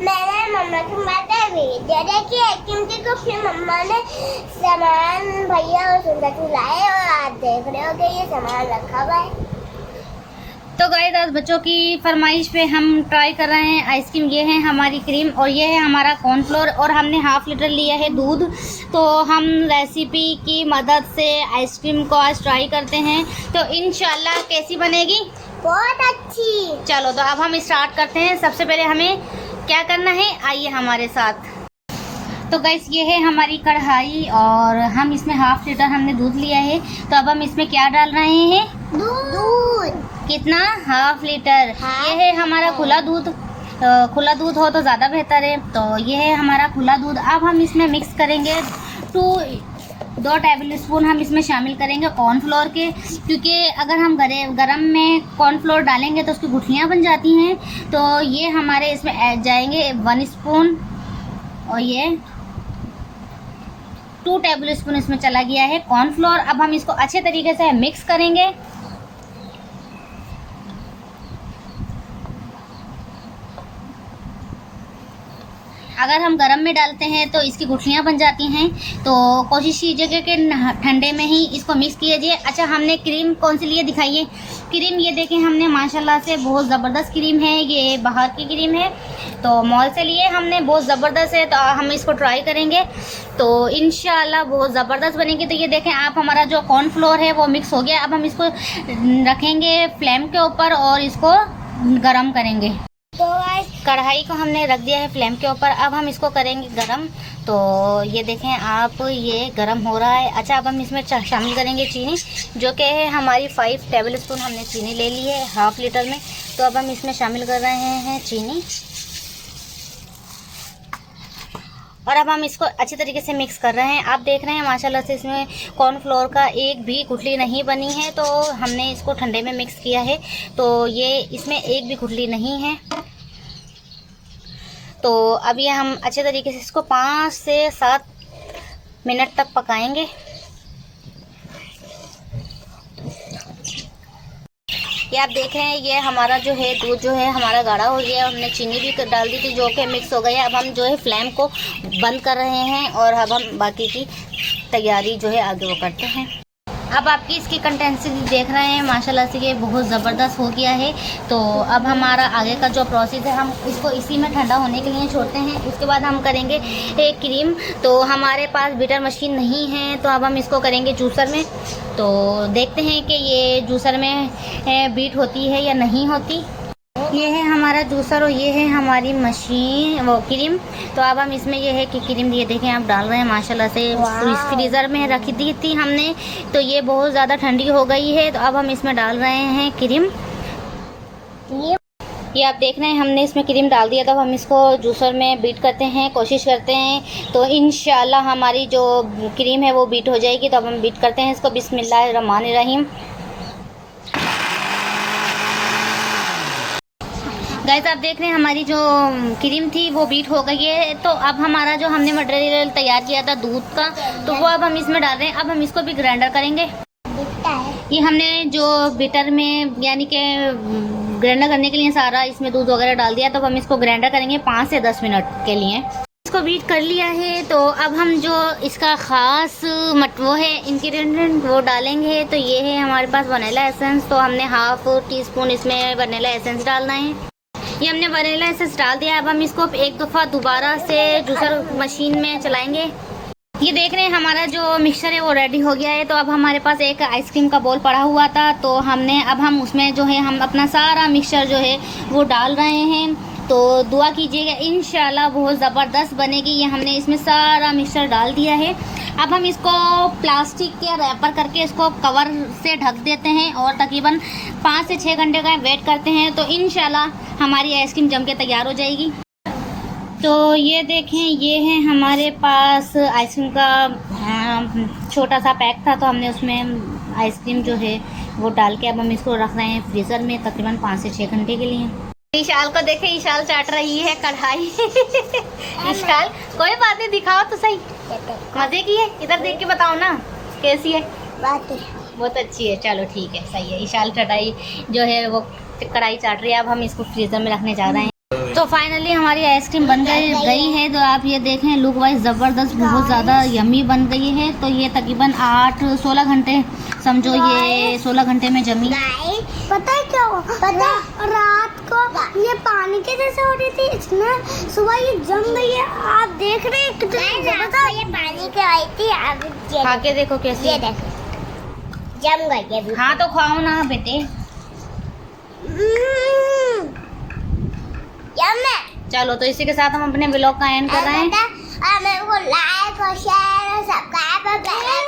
मैंने मम्मा को बताया वीडियो देखी है क्योंकि को फिर मम्मा ने सामान भैया और सुंदर लाए और आज देख रहे हो कि ये सामान रखा हुआ है। तो गाइस आज बच्चों की फरमाइश पे हम ट्राई कर रहे हैं आइसक्रीम। ये है हमारी क्रीम और ये है हमारा कॉर्नफ्लोर और हमने हाफ लीटर लिया है दूध। तो हम रेसिपी की मदद से आइसक्रीम को आज ट्राई करते हैं। तो इंशाल्लाह कैसी बनेगी? बहुत अच्छी। चलो तो अब हम स्टार्ट करते हैं। सबसे पहले हमें क्या करना है, आइए हमारे साथ। तो गाइस ये है हमारी कढ़ाई और हम इसमें हाफ लीटर हमने दूध लिया है। तो अब हम इसमें क्या डाल रहे हैं? दूध। कितना? Half litre. ये है हमारा खुला दूध। खुला दूध हो तो ज़्यादा बेहतर है। तो ये है हमारा खुला दूध। अब हम इसमें मिक्स करेंगे 2 टेबल स्पून हम इसमें शामिल करेंगे कॉर्नफ्लोर के, क्योंकि अगर हम गरम में कॉर्नफ्लोर डालेंगे तो उसकी गुठलियाँ बन जाती हैं। तो ये हमारे इसमें ऐड जाएंगे 1 स्पून और ये 2 टेबल स्पून इसमें चला गया है कॉर्नफ्लोर। अब हम इसको अच्छे तरीके से मिक्स करेंगे। अगर हम गरम में डालते हैं तो इसकी गुठलियाँ बन जाती हैं। तो कोशिश कीजिएगा कि ठंडे में ही इसको मिक्स कीजिए। अच्छा, हमने क्रीम कौन सी लिए दिखाइए? क्रीम ये देखें, हमने माशाल्लाह से बहुत ज़बरदस्त क्रीम है। ये बाहर की क्रीम है, तो मॉल से लिए हमने, बहुत ज़बरदस्त है। तो हम इसको ट्राई करेंगे तो इंशाल्लाह बहुत ज़बरदस्त बनेगी। तो ये देखें आप, हमारा जो कॉर्नफ्लोर है वो मिक्स हो गया। अब हम इसको रखेंगे फ्लेम के ऊपर और इसको गरम करेंगे। तो कढ़ाई को हमने रख दिया है फ्लेम के ऊपर। अब हम इसको करेंगे गरम। तो ये देखें आप, ये गरम हो रहा है। अच्छा, अब हम इसमें शामिल करेंगे चीनी, जो कि है हमारी 5 टेबल स्पून हमने चीनी ले ली है हाफ लीटर में। तो अब हम इसमें शामिल कर रहे हैं चीनी और अब हम इसको अच्छी तरीके से मिक्स कर रहे हैं। आप देख रहे हैं माशाल्लाह से इसमें कॉर्नफ्लोर का एक भी गुठली नहीं बनी है। तो हमने इसको ठंडे में मिक्स किया है, तो ये इसमें एक भी गुठली नहीं है। तो अब ये हम अच्छे तरीके से इसको 5 से 7 मिनट तक पकाएंगे। ये आप देख रहे हैं, ये हमारा जो है दूध जो है हमारा गाढ़ा हो गया। हमने चीनी भी डाल दी थी जो कि मिक्स हो गई है। अब हम जो है फ्लेम को बंद कर रहे हैं और अब हम बाकी की तैयारी जो है आगे वो करते हैं। अब आपकी इसकी कंसिस्टेंसी देख रहे हैं माशाल्लाह से ये बहुत ज़बरदस्त हो गया है। तो अब हमारा आगे का जो प्रोसेस है, हम इसको इसी में ठंडा होने के लिए छोड़ते हैं। उसके बाद हम करेंगे एक क्रीम। तो हमारे पास बीटर मशीन नहीं है, तो अब हम इसको करेंगे जूसर में। तो देखते हैं कि ये जूसर में बीट होती है या नहीं होती। ये है हमारा जूसर और ये है हमारी मशीन, वो क्रीम। तो अब हम इसमें ये है कि क्रीम, ये देखें आप डाल रहे हैं माशाल्लाह से। फ्रीज़र में रखी दी थी हमने, तो ये बहुत ज़्यादा ठंडी हो गई है। तो अब हम इसमें डाल रहे हैं क्रीम। ये आप देख रहे हैं हमने इसमें क्रीम डाल दिया। तो हम इसको जूसर में बीट करते हैं, कोशिश करते हैं। तो इंशाल्लाह हमारी जो क्रीम है वो बीट हो जाएगी। तो अब हम बीट करते हैं इसको। बिस्मिल्लाहिर्रहमानिर्रहीम। गाइस आप देख रहे हैं हमारी जो क्रीम थी वो बीट हो गई है। तो अब हमारा जो हमने मटेरियल तैयार किया था दूध का, तो वो अब हम इसमें डाल रहे हैं। अब हम इसको भी ग्राइंडर करेंगे। ये हमने जो बीटर में यानी कि ग्राइंडर करने के लिए सारा इसमें दूध वगैरह डाल दिया। तो अब हम इसको ग्राइंडर करेंगे 5 से 10 मिनट के लिए। इसको बीट कर लिया है। तो अब हम जो इसका ख़ास वो है इंग्रेडिएंट वो डालेंगे। तो ये है हमारे पास वनीला एसेंस। तो हमने हाफ टी स्पून इसमें वनीला एसेंस डालना है। ये हमने वनीला एसेंस डाल दिया। अब हम इसको एक दफ़ा दोबारा से जूसर मशीन में चलाएंगे। ये देख रहे हैं हमारा जो मिक्सचर है वो रेडी हो गया है। तो अब हमारे पास एक आइसक्रीम का बोल पड़ा हुआ था, तो अब हम उसमें जो है हम अपना सारा मिक्सचर जो है वो डाल रहे हैं। तो दुआ कीजिएगा इंशाल्लाह बहुत ज़बरदस्त बनेगी। ये हमने इसमें सारा मिक्सचर डाल दिया है। अब हम इसको प्लास्टिक के रैपर करके इसको कवर से ढक देते हैं और तकरीबन 5 से 6 घंटे का वेट करते हैं। तो इंशाल्लाह हमारी आइसक्रीम जम के तैयार हो जाएगी। तो ये देखें, ये है हमारे पास आइसक्रीम का छोटा सा पैक था। तो हमने उसमें आइसक्रीम जो है वो डाल के अब हम इसको रख रहे हैं फ्रीज़र में तकरीबन 5 से 6 घंटे के लिए। ईशाल को देखे, ईशाल चाट रही है कढ़ाई। ईशाल कोई बात नहीं, दिखाओ तो सही, मजे की है। इधर देख के बताओ ना कैसी है। बहुत अच्छी है। चलो ठीक है, सही है। ईशाल चटाई जो है वो कढ़ाई चाट रही है। अब हम इसको फ्रीज़र में रखने जा रहे हैं। तो तो फाइनली हमारी आइसक्रीम बन गई है। तो आप ये देखें लुक वाइज ज़बरदस्त, बहुत ज़्यादा यम्मी बन गई है। तो ये तकरीबन 8-16 घंटे समझो, ये 16 घंटे में जमी। पता है क्या हुआ? पता है रात को ये पानी के जैसे हो रही थी, इसमें सुबह ये जम गई है। आप देख रहे हैं कितनी ये पानी के आई थी। आप खा के देखो कैसी ये देखो जम गई है। हाँ तो खाओ ना बेटे। चलो तो इसी के साथ हम अपने व्लॉग का एंड कर रहे हैं। मेरे को लाइक और शेयर और सब्सक्राइब करना।